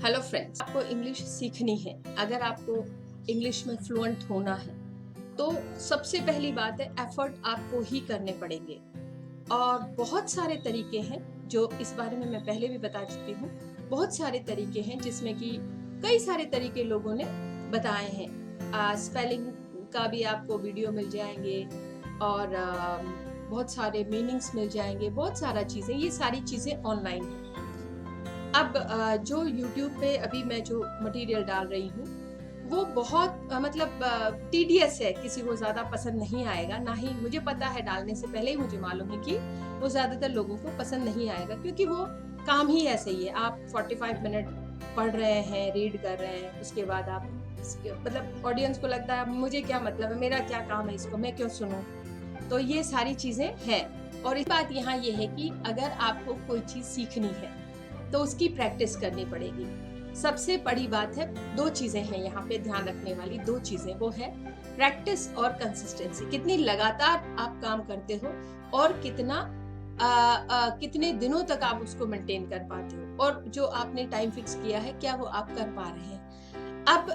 Hello friends, आपको English सीखनी है। अगर आपको इंग्लिश में फ्लुएंट होना है तो सबसे पहली बात है, एफर्ट आपको ही करने पड़ेंगे। और बहुत सारे तरीके हैं जो इस बारे में मैं पहले भी बता चुकी हूँ। बहुत सारे तरीके हैं जिसमें कि कई सारे तरीके लोगों ने बताए हैं। स्पेलिंग का भी आपको वीडियो मिल जाएंगे और बहुत सारे मीनिंग्स मिल जाएंगे, बहुत सारा चीज़ें, ये सारी चीज़ें ऑनलाइन हैं। अब जो YouTube पे अभी मैं जो मटेरियल डाल रही हूँ वो बहुत टीडियस है, किसी को ज़्यादा पसंद नहीं आएगा। ना ही मुझे पता है, डालने से पहले ही मुझे मालूम है कि वो ज़्यादातर लोगों को पसंद नहीं आएगा, क्योंकि वो काम ही ऐसे ही है। आप 45 मिनट पढ़ रहे हैं, रीड कर रहे हैं, उसके बाद आप ऑडियंस को लगता है मुझे क्या मतलब है, मेरा क्या काम है, इसको मैं क्यों सुनूं। तो ये सारी चीज़ें हैं। और इस बात यहाँ ये है कि अगर आपको कोई चीज़ सीखनी है तो उसकी प्रैक्टिस करनी पड़ेगी। सबसे बड़ी बात है, दो चीजें हैं यहाँ पे ध्यान रखने वाली, दो चीजें, वो है प्रैक्टिस और कंसिस्टेंसी। कितनी लगातार आप काम करते हो और कितने दिनों तक आप उसको मेंटेन कर पाते हो, और जो आपने टाइम फिक्स किया है क्या वो आप कर पा रहे हैं। अब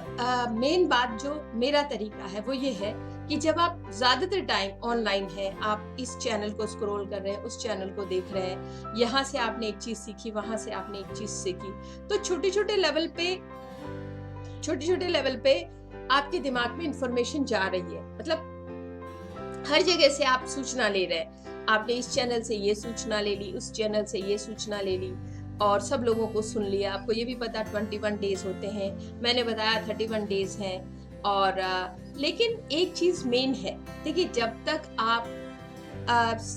मेन बात जो मेरा तरीका है वो ये है कि जब आप ज्यादातर टाइम ऑनलाइन है, आप इस चैनल को स्क्रॉल कर रहे हैं, उस चैनल को देख रहे हैं, यहाँ से आपने एक चीज सीखी, वहां से आपने एक चीज सीखी, तो छोटे छोटे लेवल पे आपके दिमाग में इंफॉर्मेशन जा रही है। मतलब हर जगह से आप सूचना ले रहे हैं। आपने इस चैनल से ये सूचना ले ली, उस चैनल से ये सूचना ले ली, और सब लोगों को सुन लिया। आपको ये भी पता 21 डेज होते हैं, मैंने बताया 31 डेज हैं। और लेकिन एक चीज मेन है, देखिए, जब तक आप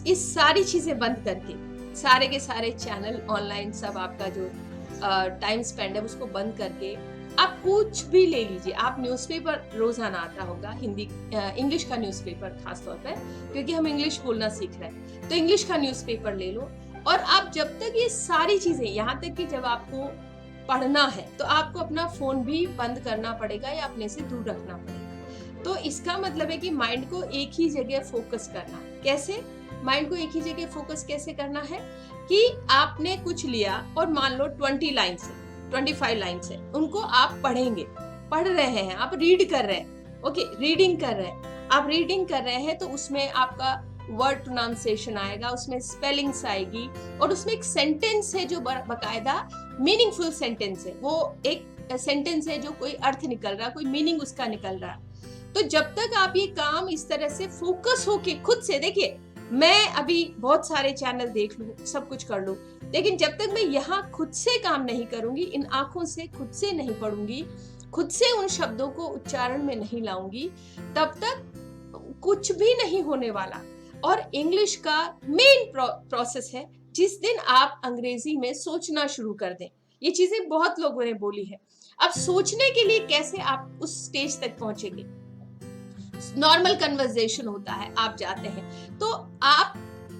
इस सारी चीजें बंद करके, सारे के सारे चैनल ऑनलाइन, सब आपका जो टाइम स्पेंड है उसको बंद करके आप कुछ भी ले लीजिए। आप न्यूज़पेपर रोजाना आता होगा, हिंदी इंग्लिश का न्यूज़पेपर खासतौर पर, क्योंकि हम इंग्लिश बोलना सीख रहे हैं, तो इंग्लिश का न्यूज़पेपर ले लो। और आप जब तक ये सारी चीजें, यहाँ तक कि जब आपको पढ़ना है तो आपको अपना फोन भी बंद करना पड़ेगा या अपने से दूर रखना पड़ेगा। तो इसका मतलब है कि माइंड को एक ही जगह फोकस करना। कैसे माइंड को एक ही जगह फोकस कैसे करना है कि आपने कुछ लिया और मान लो 20 लाइन्स है, 25 लाइन्स है, उनको आप पढ़ेंगे, पढ़ रहे हैं, आप रीड कर रहे हैं, ओके, रीडिंग कर रहे हैं, आप रीडिंग कर रहे हैं, तो उसमें आपका वर्ड प्रोनाउंसिएशन आएगा, उसमें स्पेलिंग्स आएगी, और उसमें एक सेंटेंस है जो बकायदा मीनिंगफुल सेंटेंस है। वो एक सेंटेंस है जो कोई अर्थ निकल रहा, कोई मीनिंग उसका निकल रहा। तो जब तक आप ये काम इस तरह से फोकस होके खुद से, देखिए, मैं अभी बहुत सारे चैनल देख लूं, सब कुछ कर लूं, लेकिन जब तक मैं यहाँ खुद से काम नहीं करूंगी, इन आंखों से खुद से नहीं पढ़ूंगी, खुद से उन शब्दों को उच्चारण में नहीं लाऊंगी, तब तक कुछ भी नहीं होने वाला। और इंग्लिश का मेन प्रोसेस है, जिस दिन आप अंग्रेजी में सोचना शुरू कर दें। ये चीजें बहुत लोगों ने बोली है। अब सोचने के लिए कैसे आप उस स्टेज तक पहुंचेंगे? नॉर्मल कन्वर्सेशन होता है, आप जाते हैं, तो आप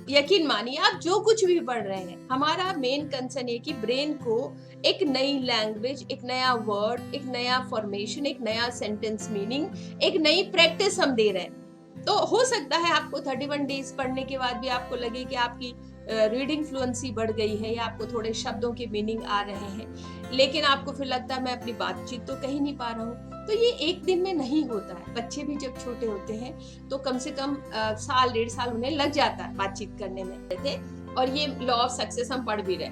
यकीन मानिए, आप जो कुछ भी पढ़ रहे हैं, हमारा मेन कंसर्न है कि ब्रेन को एक नई लैंग्वेज, एक नया वर्ड, एक नया फॉर्मेशन, एक नया सेंटेंस मीनिंग, एक नई प्रैक्टिस हम दे रहे हैं। तो हो सकता है आपको 31 डेज पढ़ने के बाद भी आपको लगे कि आपकी रीडिंग फ्लुएंसी बढ़ गई है, या आपको थोड़े शब्दों के मीनिंग आ रहे हैं, लेकिन आपको फिर लगता है मैं अपनी बातचीत तो कहीं नहीं पा रहा हूँ। तो ये एक दिन में नहीं होता है। बच्चे भी जब छोटे होते हैं तो कम से कम साल 1.5 साल उन्हें लग जाता है बातचीत करने में थे, और ये लॉ ऑफ सक्सेस हम पढ़ भी रहे,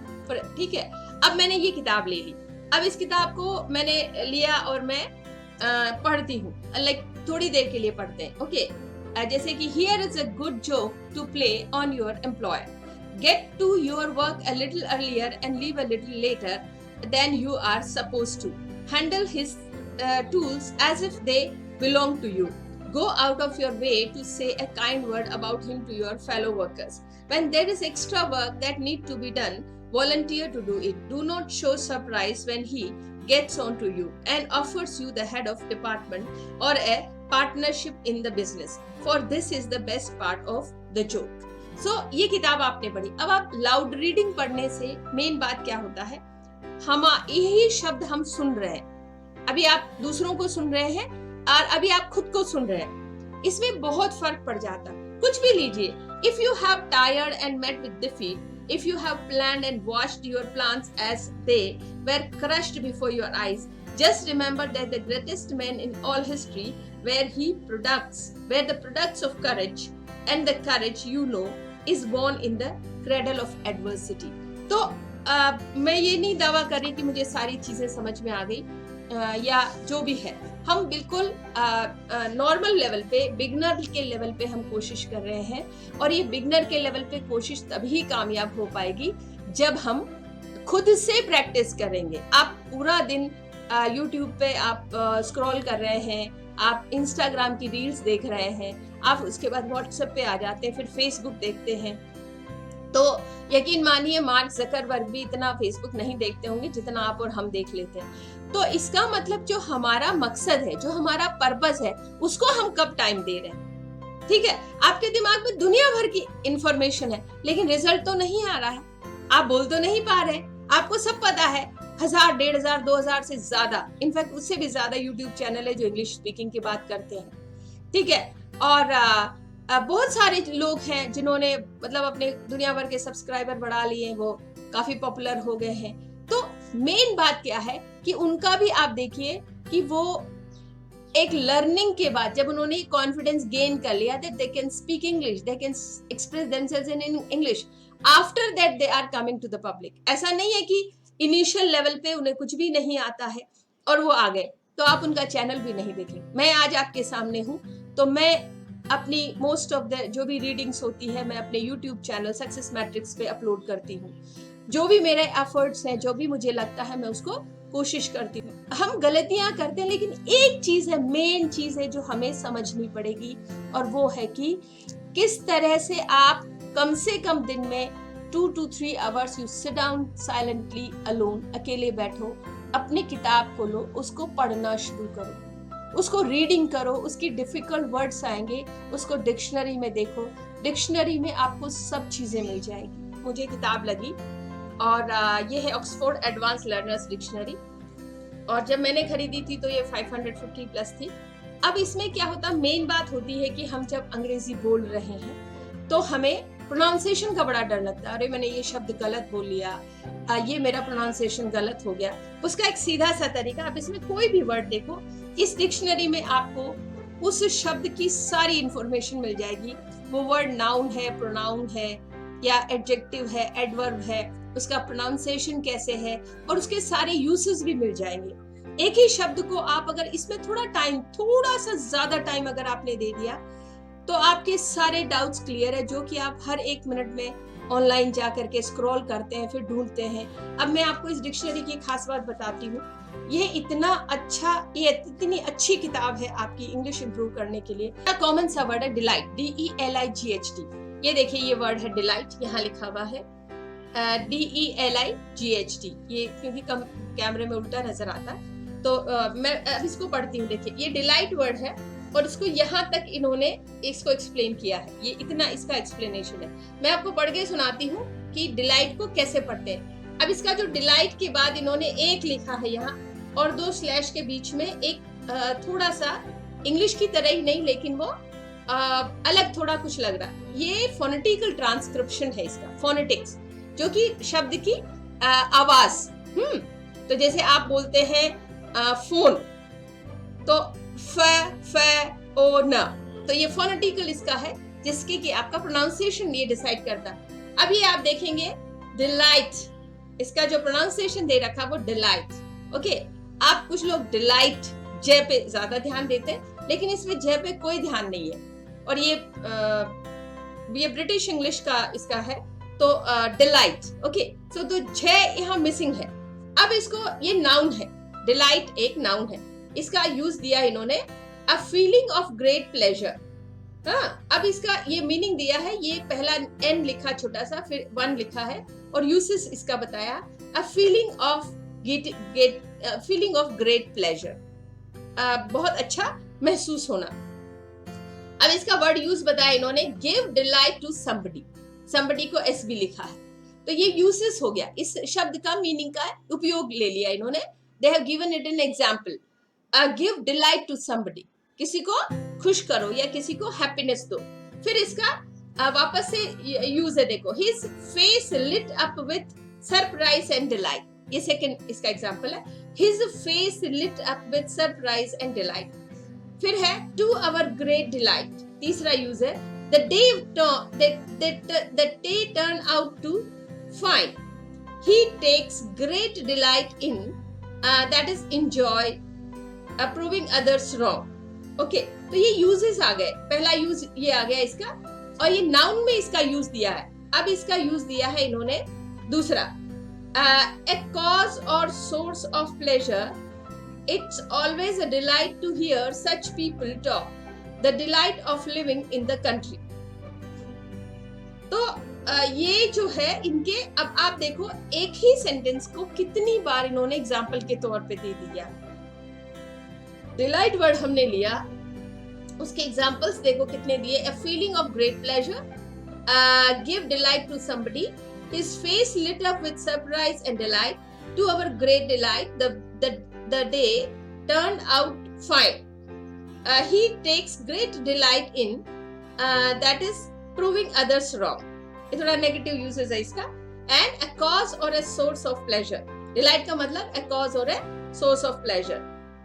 ठीक है। अब मैंने ये किताब ले ली, अब इस किताब को मैंने लिया और मैं पढ़ती हूँ, लाइक थोड़ी देर के लिए पढ़ते हैं, ओके। जैसे कि here is a good joke to play on your employer. Get to your work a little earlier and leave a little later than you are supposed to. Handle his tools as if they belong to you. Go out of your way to say a kind word about him to your fellow workers. When there is extra work that need to be done, volunteer to do it. Do not show surprise when he gets on to you and offers you the head of department or a partnership in the business, for this is the best part of the joke. So ये किताब आपने पढ़ी। अब आप loud reading पढ़ने से main बात क्या होता है, हम यही शब्द हम सुन रहे हैं, अभी आप दूसरों को सुन रहे हैं और अभी आप खुद को सुन रहे हैं, इसमें बहुत फर्क पड़ जाता है। कुछ भी लीजिए, if you have tired and met with defeat, if you have planned and watched your plans as they were crushed before your eyes, just remember that the greatest men in all history were the products of courage, and the courage, you know, is born in the cradle of adversity. तो मैं ये नहीं दावा कर रही कि मुझे सारी चीजें समझ में आ गई या जो भी है, हम बिल्कुल नॉर्मल लेवल पे, बिगनर के लेवल पे हम कोशिश कर रहे हैं, और ये बिगनर के लेवल पे कोशिश तभी कामयाब हो पाएगी जब हम खुद से प्रैक्टिस करेंगे। आप पूरा दिन यूट्यूब पे आप स्क्रॉल कर रहे हैं, आप इंस्टाग्राम की रील्स देख रहे हैं, आप उसके बाद व्हाट्सएप पे आ जाते हैं, फिर फेसबुक देखते हैं, तो यकीन मानिए मार्क ज़करबर्ग भी इतना फेसबुक नहीं देखते होंगे जितना आप और हम देख लेते हैं। तो इसका मतलब जो हमारा मकसद है, जो हमारा पर्पस है, उसको हम कब टाइम दे रहे हैं। ठीक है, आपके दिमाग में दुनिया भर की इंफॉर्मेशन है, लेकिन रिजल्ट तो नहीं आ रहा है, आप बोल तो नहीं पा रहे, आपको सब पता है, 1000, 1500, 2000 से ज्यादा, इनफैक्ट उससे भी ज्यादा यूट्यूब चैनल है जो इंग्लिश स्पीकिंग की बात करते हैं। ठीक है, और बहुत सारे लोग हैं जिन्होंने मतलब अपने दुनिया भर के सब्सक्राइबर बढ़ा लिए, वो काफी पॉपुलर हो गए हैं। तो मेन बात क्या है कि उनका भी आप देखिए कि वो एक लर्निंग के बाद जब उन्होंने कॉन्फिडेंस गेन कर लिया that they can speak English, they can express themselves in English, after that they are coming to the public. ऐसा नहीं है कि इनिशियल लेवल पे उन्हें कुछ भी नहीं आता है और वो आ गए, तो आप उनका चैनल भी नहीं देखें। मैं आज आपके सामने हूँ, तो मैं अपनी मोस्ट ऑफ द जो भी रीडिंग्स होती है मैं अपने यूट्यूब चैनल सक्सेस मैट्रिक्स पे अपलोड करती हूँ। जो भी मेरे एफर्ट्स हैं, जो भी मुझे लगता है, मैं उसको कोशिश करती हूँ। हम गलतियां करते हैं, लेकिन एक चीज है, मेन चीज है जो हमें समझनी पड़ेगी, और वो है कि किस तरह से आप कम से कम दिन में 2 to 3 hours you sit down silently alone, अकेले बैठो, अपनी किताब खोलो, उसको पढ़ना शुरू करो, उसको रीडिंग करो, उसकी डिफिकल्ट वर्ड्स आएंगे, उसको डिक्शनरी में देखो, डिक्शनरी में आपको सब चीजें मिल जाएगी। मुझे किताब लगी और ये है ऑक्सफोर्ड एडवांस लर्नर्स डिक्शनरी, और जब मैंने खरीदी थी तो ये 550 प्लस थी। अब इसमें क्या होता, मेन बात होती है कि हम जब अंग्रेजी बोल रहे हैं तो हमें प्रोनाउंसिएशन का बड़ा डर लगता है, अरे मैंने ये शब्द गलत बोल लिया, ये मेरा प्रोनाउंसिएशन गलत हो गया। उसका एक सीधा सा तरीका, आप इसमें कोई भी वर्ड देखो, इस डिक्शनरी में आपको उस शब्द की सारी इंफॉर्मेशन मिल जाएगी। वो वर्ड नाउन है, प्रोनाउन है, या एडजेक्टिव है, एडवर्ब है, उसका प्रोनाउंसिएशन कैसे है, और उसके सारे यूसेस भी मिल जाएंगे। एक ही शब्द को आप अगर इसमें थोड़ा सा ज्यादा टाइम अगर आपने दे दिया तो आपके सारे डाउट्स क्लियर है, जो कि आप हर 1 मिनट में ऑनलाइन जा करके स्क्रॉल करते हैं, फिर ढूंढते हैं। अब मैं आपको इस डिक्शनरी की खास बात बताती हूँ, ये इतनी अच्छी किताब है आपकी इंग्लिश इंप्रूव करने के लिए। कॉमन सा वर्ड है डिलाइट, DELIGHT। ये देखिए, ये वर्ड है डिलाइट, यहाँ लिखा हुआ है DELIGHT। ये क्योंकि कैमरे में उल्टा नजर आता है, तो मैं अब इसको पढ़ती हूँ। देखिए, ये डिलाइट वर्ड है, और इसको यहाँ तक इन्होंने इसको एक्सप्लेन किया है, ये इतना इसका एक्सप्लेनेशन है। मैं आपको पढ़ के सुनाती हूँ कि डिलाइट को कैसे पढ़ते हैं। अब इसका जो डिलाइट के बाद इन्होंने एक लिखा है यहाँ, और 2 स्लैश के बीच में एक थोड़ा सा इंग्लिश की तरह ही नहीं, लेकिन वो अलग थोड़ा कुछ लग रहा है। ये फोनेटिकल ट्रांसक्रिप्शन है इसका, फोनेटिक्स, जो कि शब्द की आवाज। तो जैसे आप बोलते हैं फोन, तो फ ओ न, तो ये फोनेटिकल इसका है, जिसके कि आपका प्रोनाउंसिएशन ये डिसाइड करता है। अब ये आप देखेंगे डिलाइट, इसका जो प्रोनाउंसिएशन दे रखा वो डिलाइट। ओके, आप कुछ लोग डिलाइट जे पे ज्यादा ध्यान देते हैं, लेकिन इसमें जे पे कोई ध्यान नहीं है, और ये ब्रिटिश इंग्लिश का इसका है, तो डिलाइट। ओके, सो तो जे यहाँ मिसिंग है। अब इसको, ये नाउन है, डिलाइट एक नाउन है, इसका यूज दिया इन्होंने a feeling of great pleasure. हाँ, अब इसका ये मीनिंग दिया है, ये पहला एन लिखा छोटा सा, फिर 1 लिखा है, और यूसेस इसका बताया a feeling of great pleasure, बहुत अच्छा महसूस होना। अब इसका वर्ड यूज बताया इन्होंने, give delight to somebody, somebody को एस भी लिखा है, तो ये यूसेस हो गया, इस शब्द का मीनिंग का उपयोग ले लिया इन्होंने। They have given it an example, give delight to somebody, किसी को खुश करो या किसी को हैप्पीनेस दो। फिर इसका वापस से यूज है, देखो, his face lit up with surprise and delight, ये सेकंड इसका एग्जांपल है, his face lit up with surprise and delight. फिर है टू आवर ग्रेट डिलाइट, तीसरा यूज है, the day turn out to fine, he takes great delight in, that is enjoy proving others wrong. Okay, तो ये uses आ गए, पहला use ये आ गया इसका, और ये नाउन में इसका यूज दिया है। अब इसका यूज दिया है इन्होंने दूसरा, ए कॉज और source of pleasure, it's always a delight to hear such people talk, the delight of living in the country. तो ये जो है इनके, अब आप देखो एक ही सेंटेंस को कितनी बार इन्होंने एग्जाम्पल के तौर पे दे दिया। डिलाइट वर्ड हमने लिया, उसके एग्जांपल्स देखो कितने दिए, a feeling of great pleasure, give delight to somebody, his face lit up with surprise and delight, to our great delight, the day turned out fine, he takes great delight in, that is proving others wrong। ये थोड़ा negative uses है इसका। and a cause or a source of pleasure, delight का मतलब a cause or a source of pleasure,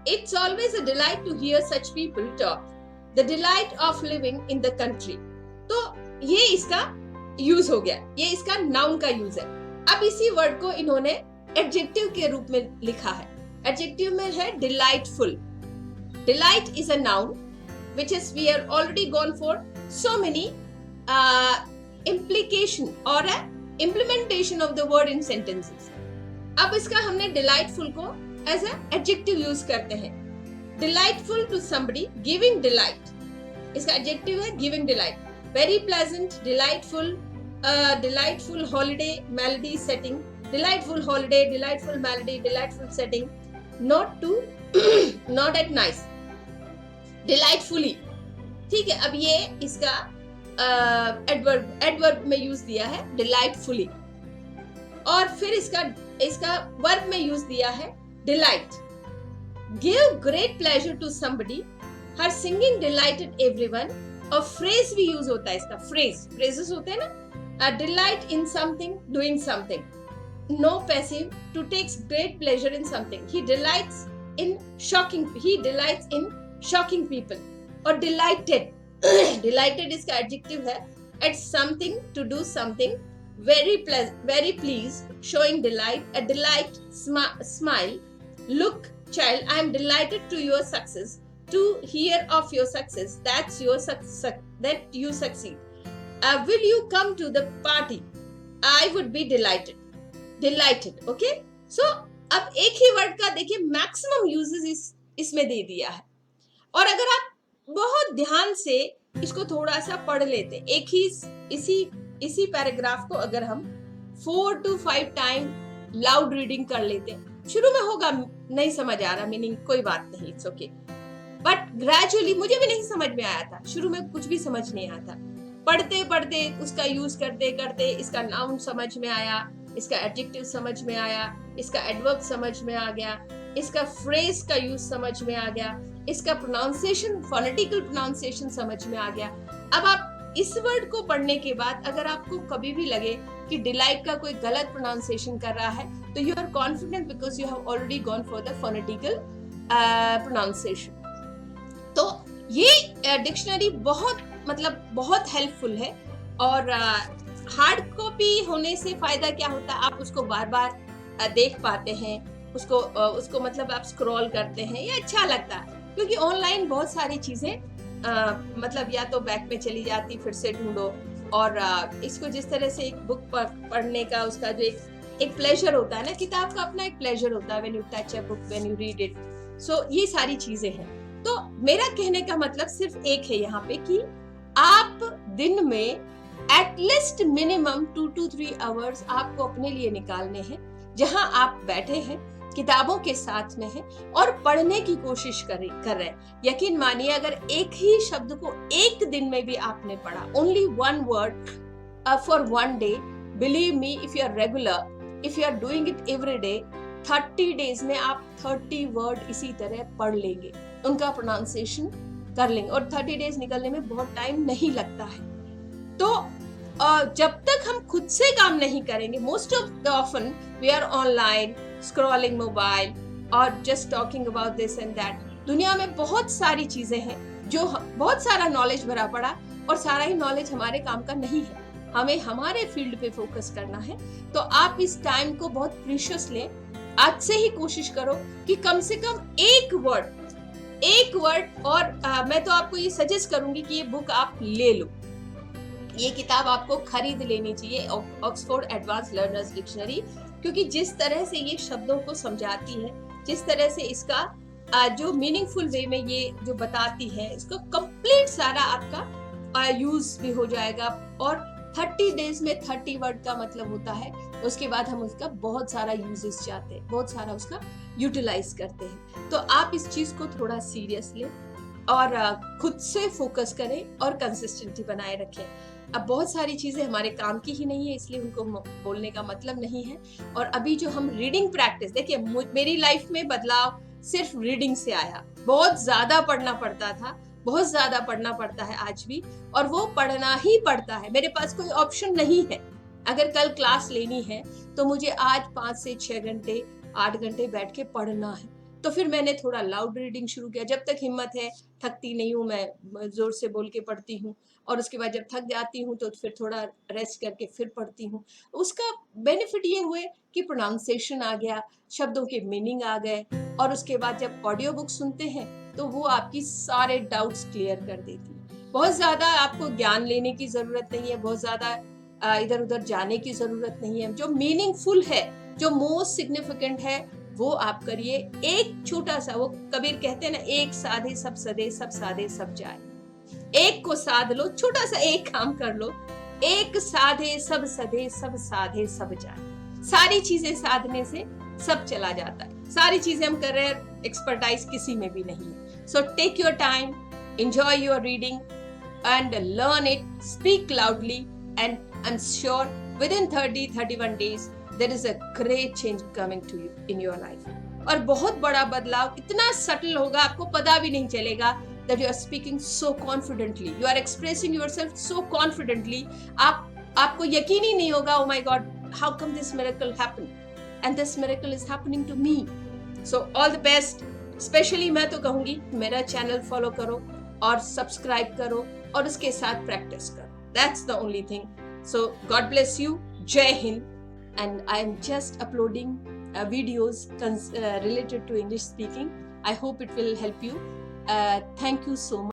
it's always a delight to hear such people talk, the delight of living in the country। तो ये इसका use हो गया, ये इसका noun का यूज है। अब इसी वर्ड को इन्होंने एडजेक्टिव के रूप में लिखा है। एडजेक्टिव में है delightful. Delight is a noun which is we are already gone for so many implication or a implementation of the word in sentences। अब इसका हमने delightful को as a adjective यूज करते हैं। delightful to somebody, giving delight, इसका adjective है giving delight, very pleasant, delightful, delightful holiday, melody setting, delightful holiday, delightful melody, delightful setting, not to not at nice, delightfully। ठीक है, अब ये इसका adverb में यूज दिया है delightfully, और फिर इसका वर्ब में यूज दिया है delight, give great pleasure to somebody, her singing delighted everyone, और phrase भी यूज होता है इसका, phrases होते हैं ना, delight in something, doing something, no passive, to takes great pleasure in something, he delights in shocking people, और delighted delighted इसका adjective है, at something, to do something, very pleased, showing delight, a delight, smile, look, child, I am delighted to your success, to hear of your success, that you succeed, will you come to the party, I would be delighted। okay, so अब एक ही word का देखिए maximum uses इसमें दे दिया है, और अगर आप बहुत ध्यान से इसको थोड़ा सा पढ़ लेते, एक ही इसी पैराग्राफ को अगर हम 4 to 5 टाइम लाउड रीडिंग कर लेते, शुरू में होगा नहीं समझ आ रहा मीनिंग, कोई बात नहीं, इट्स ओके, बट ग्रेजुअली, मुझे भी नहीं समझ में आया था, शुरू में कुछ भी समझ नहीं आता, पढ़ते पढ़ते उसका यूज करते करते इसका नाउन समझ में आया, इसका एडजेक्टिव समझ में आया, इसका एडवर्ब समझ में आ गया, इसका फ्रेज का यूज समझ में आ गया, इसका प्रोनाउंसिएशन, फोनेटिकल प्रोनाउंसिएशन समझ में आ गया। अब आप इस वर्ड को पढ़ने के बाद अगर आपको कभी भी लगे कि डिलाइट का कोई गलत प्रोनाउंसिएशन कर रहा है, तो you are confident because you have already gone for the phonetical pronunciation. तो ये डिक्शनरी बहुत हेल्पफुल है, और हार्ड कॉपी होने से फायदा क्या होता है, आप उसको बार बार देख पाते हैं, उसको मतलब आप स्क्रॉल करते हैं, ये अच्छा लगता है, क्योंकि ऑनलाइन बहुत सारी चीजें मतलब या तो बैक में चली जाती, फिर से ढूंढो, और इसको जिस तरह से एक बुक पढ़ने का उसका जो एक प्लेजर होता है ना, किताब का अपना एक प्लेजर होता है, when you touch a book, when you read it, so ये सारी चीजें हैं। तो मेरा कहने का मतलब सिर्फ एक है यहाँ पे कि आप दिन में एटलीस्ट मिनिमम 2 to 3 आवर्स आपको अपने लिए निकालने हैं, जहां आप बैठे हैं, किताबों के साथ में हैं और पढ़ने की कोशिश कर रहे हैं। यकीन मानिए, अगर एक ही शब्द को एक दिन में भी आपने पढ़ा, only 1 word for 1 day, believe me, if you are regular, if you are doing it every day, 30 days में आप 30 वर्ड इसी तरह पढ़ लेंगे, उनका प्रोनाउंसिएशन कर लेंगे, और 30 days निकलने में बहुत टाइम नहीं लगता है। तो जब तक हम खुद से काम नहीं करेंगे, most of the often we are online scrolling mobile और just talking about this and that. दुनिया में बहुत सारी चीजें हैं जो बहुत सारा नॉलेज भरा पड़ा, और सारा ही नॉलेज हमारे काम का नहीं है। हमें हमारे फील्ड पे फोकस करना है। तो आप इस टाइम को बहुत प्रीशियस लें। आज से ही कोशिश करो कि कम से कम एक वर्ड और मैं तो आपको ये सजेस्ट करूंगी कि ये बुक आप ले लो। ये किताब आपको खरीद लेनी चाहिए, ऑक्सफोर्ड एडवांस लर्नर्स डिक्शनरी, क्योंकि जिस तरह से ये शब्दों को समझाती है, जिस तरह से इसका जो मीनिंगफुल वे में ये जो बताती है, इसको कंप्लीट सारा आपका यूज भी हो जाएगा। और 30 डेज में 30 वर्ड का मतलब होता है, उसके बाद हम उसका बहुत सारा यूजेस चाहते हैं, बहुत सारा उसका यूटिलाइज करते हैं। तो आप इस चीज को थोड़ा सीरियस लें और खुद से फोकस करें और कंसिस्टेंसी बनाए रखें। अब बहुत सारी चीजें हमारे काम की ही नहीं है, इसलिए उनको बोलने का मतलब नहीं है। और अभी जो हम रीडिंग प्रैक्टिस, देखिए मेरी लाइफ में बदलाव सिर्फ रीडिंग से आया। बहुत ज्यादा पढ़ना पड़ता था, बहुत ज्यादा पढ़ना पड़ता है आज भी, और वो पढ़ना ही पड़ता है। मेरे पास कोई ऑप्शन नहीं है। अगर कल क्लास लेनी है तो मुझे आज 5 से 6 घंटे 8 घंटे बैठ के पढ़ना है। तो फिर मैंने थोड़ा लाउड रीडिंग शुरू किया। जब तक हिम्मत है, थकती नहीं हूँ, मैं जोर से बोल के पढ़ती हूँ, और उसके बाद जब थक जाती हूँ तो फिर थोड़ा रेस्ट करके फिर पढ़ती हूँ। उसका बेनिफिट ये हुए कि प्रोनाउंसिएशन आ गया, शब्दों के मीनिंग आ गए, और उसके बाद जब ऑडियो बुक सुनते हैं तो वो आपकी सारे डाउट्स क्लियर कर देती है। बहुत ज्यादा आपको ज्ञान लेने की जरूरत नहीं है, बहुत ज्यादा इधर उधर जाने की जरूरत नहीं है। जो मीनिंगफुल है, जो मोस्ट सिग्निफिकेंट है, वो आप करिए। एक छोटा सा, वो कबीर कहते हैं ना, एक साधे सब सदे, सब साधे सब जाए। एक को साध लो, छोटा सा एक काम कर लो, एक साधे सब सधे, सब साधे सब जाए। सारी चीजें साधने से सब चला जाता है। सारी चीजें हम कर रहे हैं, एक्सपर्टाइज किसी में भी नहीं है। So take your time, enjoy your reading and learn it, speak loudly, and I'm sure within 30-31 days there is a great change coming to you in your life. और बहुत बड़ा बदलाव इतना सटल होगा, आपको पता भी नहीं चलेगा that you are speaking so confidently, you are expressing yourself so confidently. आपको यकीन ही नहीं होगा, oh my God, how come this miracle happened? And this miracle is happening to me. So all the best. Specially मैं तो कहूंगी मेरा channel follow करो और सब्सक्राइब करो और उसके साथ प्रैक्टिस करो। That's the only thing. So God bless you. जय Hind. And I am just uploading videos related to English speaking. I hope it will help you. Thank you so much.